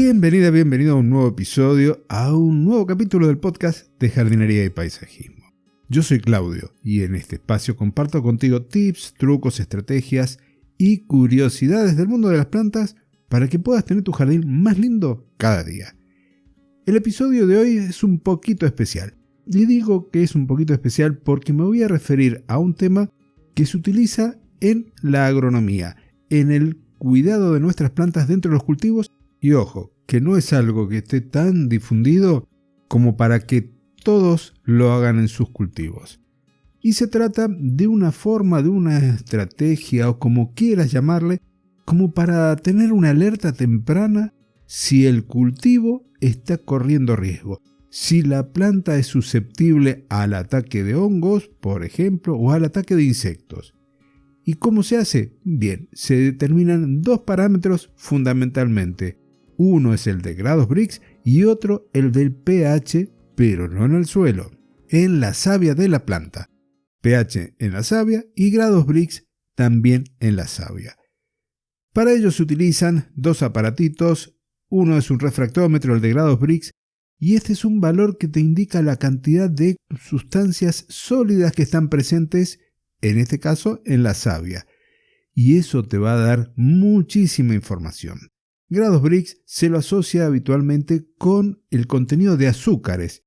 Bienvenido a un nuevo episodio, a un nuevo capítulo del podcast de jardinería y paisajismo. Yo soy Claudio y en este espacio comparto contigo tips, trucos, estrategias y curiosidades del mundo de las plantas para que puedas tener tu jardín más lindo cada día. El episodio de hoy es un poquito especial. Y digo que es un poquito especial porque me voy a referir a un tema que se utiliza en la agronomía, en el cuidado de nuestras plantas dentro de los cultivos. Y ojo, que no es algo que esté tan difundido como para que todos lo hagan en sus cultivos. Y se trata de una forma, de una estrategia o como quieras llamarle, como para tener una alerta temprana si el cultivo está corriendo riesgo. Si la planta es susceptible al ataque de hongos, por ejemplo, o al ataque de insectos. ¿Y cómo se hace? Bien, se determinan dos parámetros fundamentalmente. Uno es el de grados Brix y otro el del pH, pero no en el suelo, en la savia de la planta. pH en la savia y grados Brix también en la savia. Para ello se utilizan dos aparatitos. Uno es un refractómetro, el de grados Brix, y este es un valor que te indica la cantidad de sustancias sólidas que están presentes, en este caso en la savia. Y eso te va a dar muchísima información. Grados Brix se lo asocia habitualmente con el contenido de azúcares.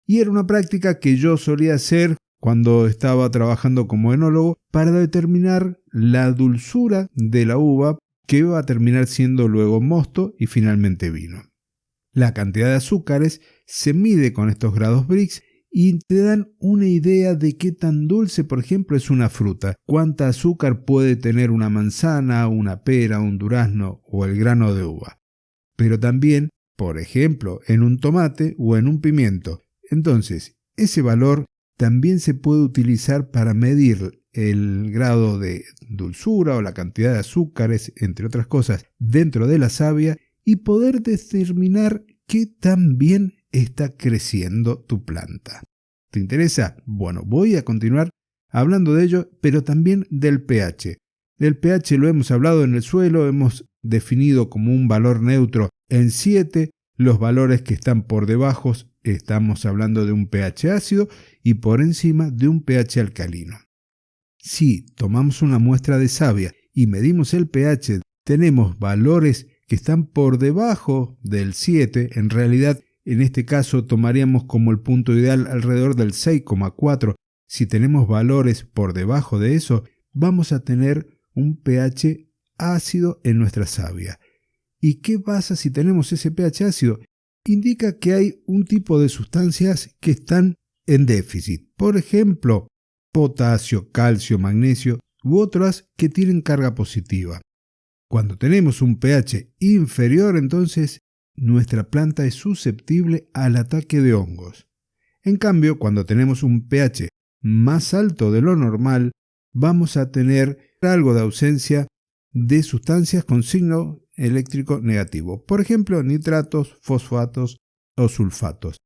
Y era una práctica que yo solía hacer cuando estaba trabajando como enólogo para determinar la dulzura de la uva que va a terminar siendo luego mosto y finalmente vino. La cantidad de azúcares se mide con estos grados Brix y te dan una idea de qué tan dulce, por ejemplo, es una fruta, cuánta azúcar puede tener una manzana, una pera, un durazno o el grano de uva. Pero también, por ejemplo, en un tomate o en un pimiento. Entonces, ese valor también se puede utilizar para medir el grado de dulzura o la cantidad de azúcares, entre otras cosas, dentro de la savia y poder determinar qué tan bien está creciendo tu planta. ¿Te interesa? Bueno, voy a continuar hablando de ello, pero también del pH. Del pH lo hemos hablado en el suelo, hemos definido como un valor neutro en 7. Los valores que están por debajo estamos hablando de un pH ácido y por encima de un pH alcalino. Si tomamos una muestra de savia y medimos el pH, tenemos valores que están por debajo del 7, en realidad en este caso tomaríamos como el punto ideal alrededor del 6,4. Si tenemos valores por debajo de eso, vamos a tener un pH ácido en nuestra savia. ¿Y qué pasa si tenemos ese pH ácido? Indica que hay un tipo de sustancias que están en déficit. Por ejemplo, potasio, calcio, magnesio u otras que tienen carga positiva. Cuando tenemos un pH inferior, entonces nuestra planta es susceptible al ataque de hongos. En cambio, cuando tenemos un pH más alto de lo normal, vamos a tener algo de ausencia de sustancias con signo eléctrico negativo. Por ejemplo, nitratos, fosfatos o sulfatos.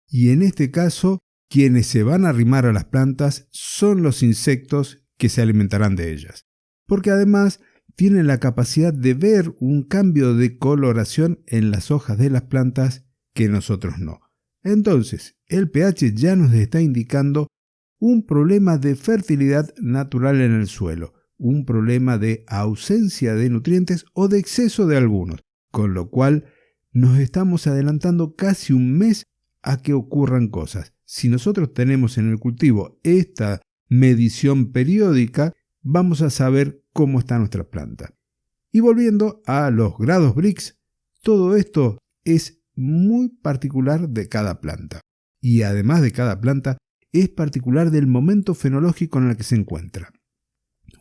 Y en este caso, quienes se van a arrimar a las plantas son los insectos que se alimentarán de ellas. Porque además tienen la capacidad de ver un cambio de coloración en las hojas de las plantas que nosotros no. Entonces, el pH ya nos está indicando un problema de fertilidad natural en el suelo, un problema de ausencia de nutrientes o de exceso de algunos, con lo cual nos estamos adelantando casi un mes a que ocurran cosas. Si nosotros tenemos en el cultivo esta medición periódica, vamos a saber cómo está nuestra planta. Y volviendo a los grados Brix, todo esto es muy particular de cada planta. Y además de cada planta, es particular del momento fenológico en el que se encuentra.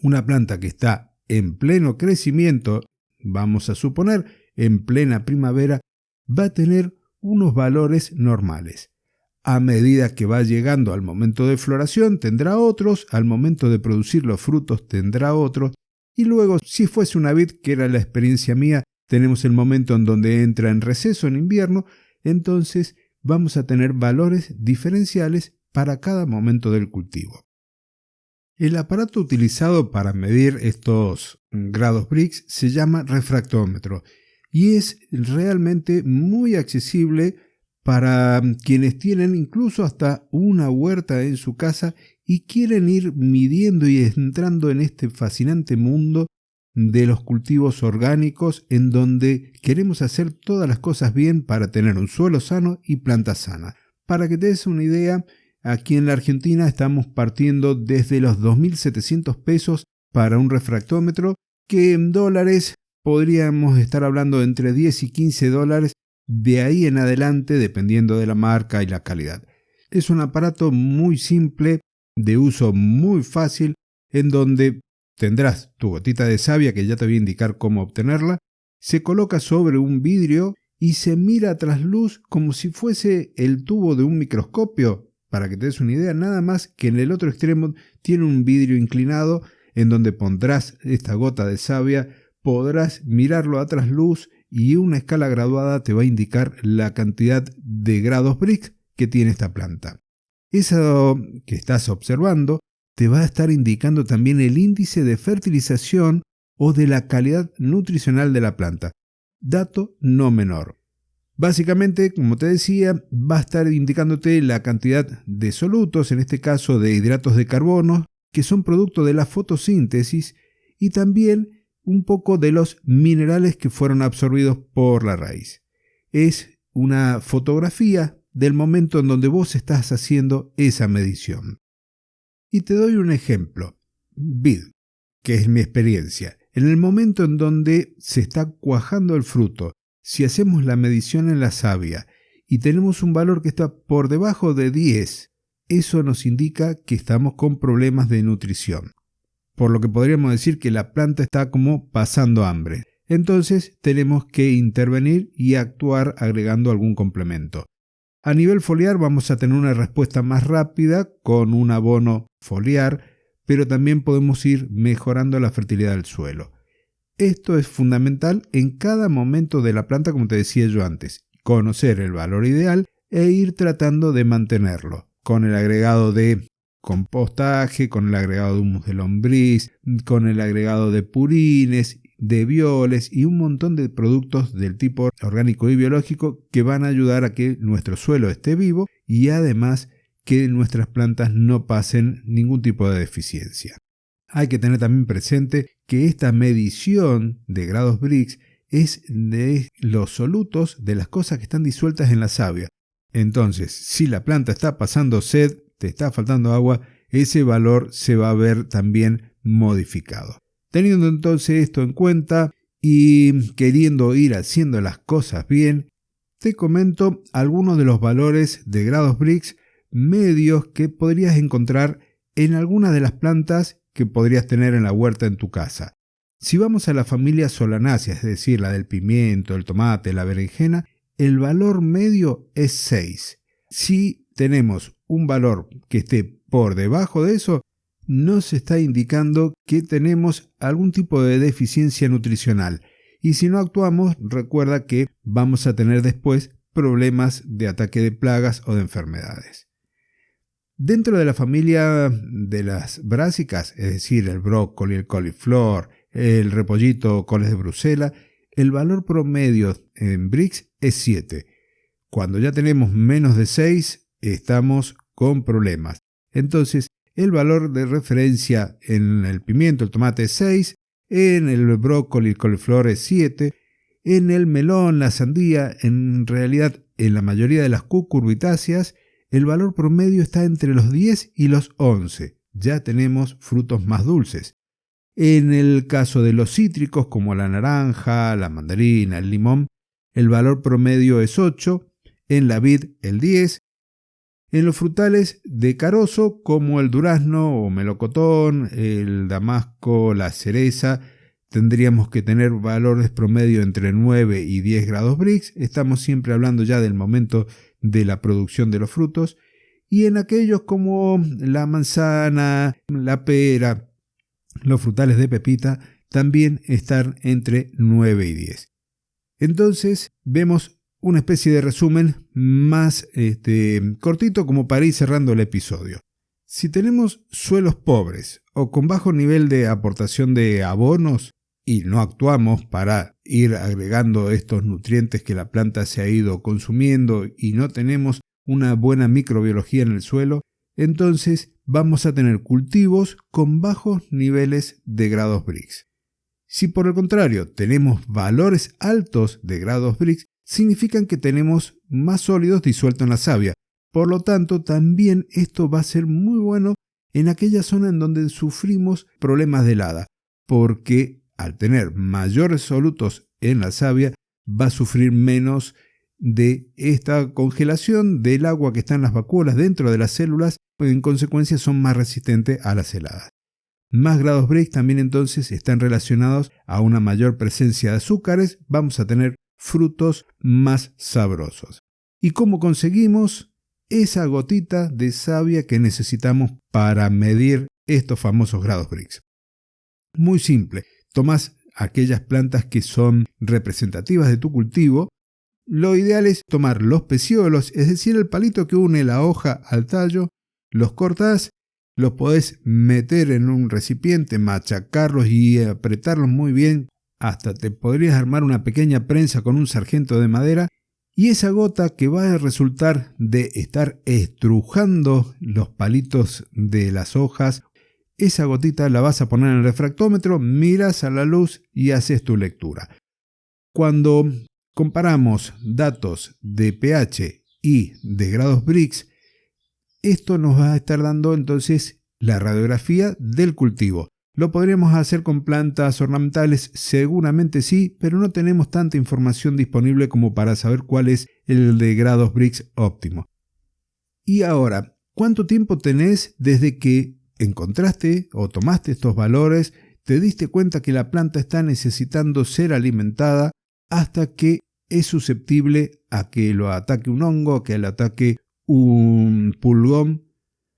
Una planta que está en pleno crecimiento, vamos a suponer en plena primavera, va a tener unos valores normales. A medida que va llegando al momento de floración tendrá otros, al momento de producir los frutos tendrá otros, y luego, si fuese una vid, que era la experiencia mía, tenemos el momento en donde entra en receso en invierno, entonces vamos a tener valores diferenciales para cada momento del cultivo. El aparato utilizado para medir estos grados Brix se llama refractómetro y es realmente muy accesible para quienes tienen incluso hasta una huerta en su casa y quieren ir midiendo y entrando en este fascinante mundo de los cultivos orgánicos, en donde queremos hacer todas las cosas bien para tener un suelo sano y plantas sanas. Para que te des una idea, aquí en la Argentina estamos partiendo desde los 2.700 pesos para un refractómetro, que en dólares podríamos estar hablando de entre 10 y 15 dólares de ahí en adelante, dependiendo de la marca y la calidad. Es un aparato muy simple, de uso muy fácil, en donde tendrás tu gotita de savia, que ya te voy a indicar cómo obtenerla. Se coloca sobre un vidrio y se mira a trasluz como si fuese el tubo de un microscopio. Para que te des una idea, nada más que en el otro extremo tiene un vidrio inclinado en donde pondrás esta gota de savia, podrás mirarlo a trasluz y una escala graduada te va a indicar la cantidad de grados Brix que tiene esta planta. Eso que estás observando te va a estar indicando también el índice de fertilización o de la calidad nutricional de la planta. Dato no menor. Básicamente, como te decía, va a estar indicándote la cantidad de solutos, en este caso de hidratos de carbono, que son producto de la fotosíntesis, y también un poco de los minerales que fueron absorbidos por la raíz. Es una fotografía del momento en donde vos estás haciendo esa medición. Y te doy un ejemplo. Vid, que es mi experiencia. En el momento en donde se está cuajando el fruto, si hacemos la medición en la savia y tenemos un valor que está por debajo de 10, eso nos indica que estamos con problemas de nutrición. Por lo que podríamos decir que la planta está como pasando hambre. Entonces tenemos que intervenir y actuar agregando algún complemento. A nivel foliar vamos a tener una respuesta más rápida con un abono foliar, pero también podemos ir mejorando la fertilidad del suelo. Esto es fundamental en cada momento de la planta, como te decía yo antes, conocer el valor ideal e ir tratando de mantenerlo, con el agregado de compostaje, con el agregado de humus de lombriz, con el agregado de purines, de bioles y un montón de productos del tipo orgánico y biológico que van a ayudar a que nuestro suelo esté vivo y además que nuestras plantas no pasen ningún tipo de deficiencia. Hay que tener también presente que esta medición de grados Brix es de los solutos de las cosas que están disueltas en la savia. Entonces, si la planta está pasando sed, te está faltando agua, ese valor se va a ver también modificado. Teniendo entonces esto en cuenta y queriendo ir haciendo las cosas bien, te comento algunos de los valores de grados Brix medios que podrías encontrar en algunas de las plantas que podrías tener en la huerta en tu casa. Si vamos a la familia Solanaceae, es decir, la del pimiento, el tomate, la berenjena, el valor medio es 6. Si tenemos un valor que esté por debajo de eso, nos está indicando que tenemos algún tipo de deficiencia nutricional. Y si no actuamos, recuerda que vamos a tener después problemas de ataque de plagas o de enfermedades. Dentro de la familia de las brásicas, es decir, el brócoli, el coliflor, el repollito o coles de Bruselas, el valor promedio en Brix es 7. Cuando ya tenemos menos de 6, estamos con problemas. Entonces, el valor de referencia en el pimiento, el tomate es 6, en el brócoli, el coliflor es 7, en el melón, la sandía, en realidad en la mayoría de las cucurbitáceas, el valor promedio está entre los 10 y los 11. Ya tenemos frutos más dulces. En el caso de los cítricos, como la naranja, la mandarina, el limón, el valor promedio es 8. En la vid, el 10. En los frutales de carozo, como el durazno o melocotón, el damasco, la cereza, tendríamos que tener valores promedio entre 9 y 10 grados Brix. Estamos siempre hablando ya del momento de la producción de los frutos. Y en aquellos como la manzana, la pera, los frutales de pepita, también están entre 9 y 10. Entonces vemos una especie de resumen más cortito como para ir cerrando el episodio. Si tenemos suelos pobres o con bajo nivel de aportación de abonos y no actuamos para ir agregando estos nutrientes que la planta se ha ido consumiendo y no tenemos una buena microbiología en el suelo, entonces vamos a tener cultivos con bajos niveles de grados Brix. Si por el contrario tenemos valores altos de grados Brix, significan que tenemos más sólidos disueltos en la savia. Por lo tanto, también esto va a ser muy bueno en aquella zona en donde sufrimos problemas de helada, porque al tener mayores solutos en la savia, va a sufrir menos de esta congelación del agua que está en las vacuolas dentro de las células, en consecuencia son más resistentes a las heladas. Más grados Brix también entonces están relacionados a una mayor presencia de azúcares, vamos a tener frutos más sabrosos. ¿Y cómo conseguimos esa gotita de savia que necesitamos para medir estos famosos grados Brix? Muy simple, tomás aquellas plantas que son representativas de tu cultivo. Lo ideal es tomar los pecíolos, es decir, el palito que une la hoja al tallo, los cortás, los podés meter en un recipiente, machacarlos y apretarlos muy bien, hasta te podrías armar una pequeña prensa con un sargento de madera, y esa gota que va a resultar de estar estrujando los palitos de las hojas, esa gotita la vas a poner en el refractómetro, miras a la luz y haces tu lectura. Cuando comparamos datos de pH y de grados Brix, esto nos va a estar dando entonces la radiografía del cultivo. ¿Lo podríamos hacer con plantas ornamentales? Seguramente sí, pero no tenemos tanta información disponible como para saber cuál es el de grados Brix óptimo. Y ahora, ¿cuánto tiempo tenés desde que encontraste o tomaste estos valores, te diste cuenta que la planta está necesitando ser alimentada hasta que es susceptible a que lo ataque un hongo, a que lo ataque un pulgón?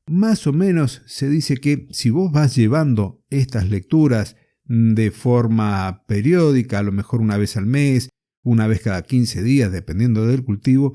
Más o menos se dice que si vos vas llevando estas lecturas de forma periódica, a lo mejor una vez al mes, una vez cada 15 días, dependiendo del cultivo,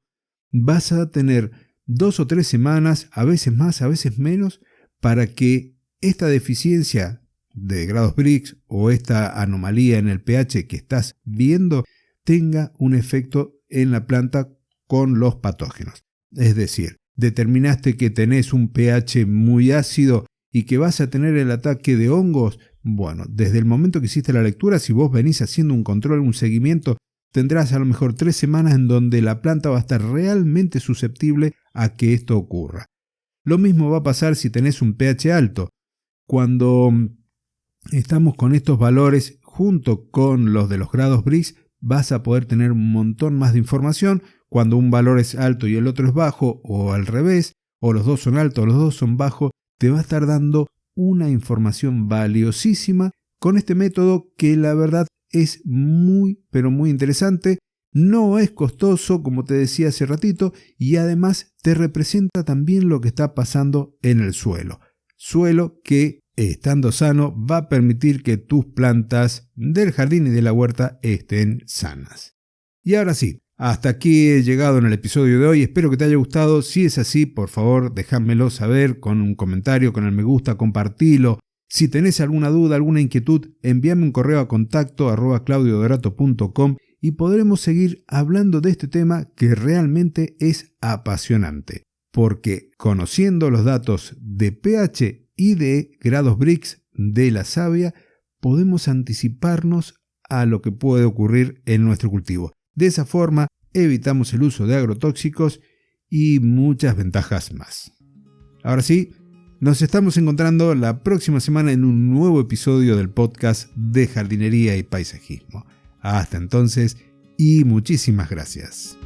vas a tener 2 o 3 semanas, a veces más, a veces menos, para que esta deficiencia de grados Brix o esta anomalía en el pH que estás viendo tenga un efecto en la planta con los patógenos. Es decir, determinaste que tenés un pH muy ácido y que vas a tener el ataque de hongos. Bueno, desde el momento que hiciste la lectura, si vos venís haciendo un control, un seguimiento, tendrás a lo mejor 3 semanas en donde la planta va a estar realmente susceptible a que esto ocurra. Lo mismo va a pasar si tenés un pH alto. Cuando estamos con estos valores junto con los de los grados Brix, vas a poder tener un montón más de información. Cuando un valor es alto y el otro es bajo, o al revés, o los dos son altos o los dos son bajos, te va a estar dando una información valiosísima con este método que la verdad es muy, pero muy interesante. No es costoso, como te decía hace ratito, y además te representa también lo que está pasando en el suelo. Suelo que, estando sano, va a permitir que tus plantas del jardín y de la huerta estén sanas. Y ahora sí, hasta aquí he llegado en el episodio de hoy. Espero que te haya gustado. Si es así, por favor, déjamelo saber con un comentario, con el me gusta, compartilo. Si tenés alguna duda, alguna inquietud, envíame un correo a contacto@claudiodorato.com y podremos seguir hablando de este tema que realmente es apasionante. Porque conociendo los datos de pH y de grados Brix de la savia, podemos anticiparnos a lo que puede ocurrir en nuestro cultivo. De esa forma, evitamos el uso de agrotóxicos y muchas ventajas más. Ahora sí, nos estamos encontrando la próxima semana en un nuevo episodio del podcast de jardinería y paisajismo. Hasta entonces y muchísimas gracias.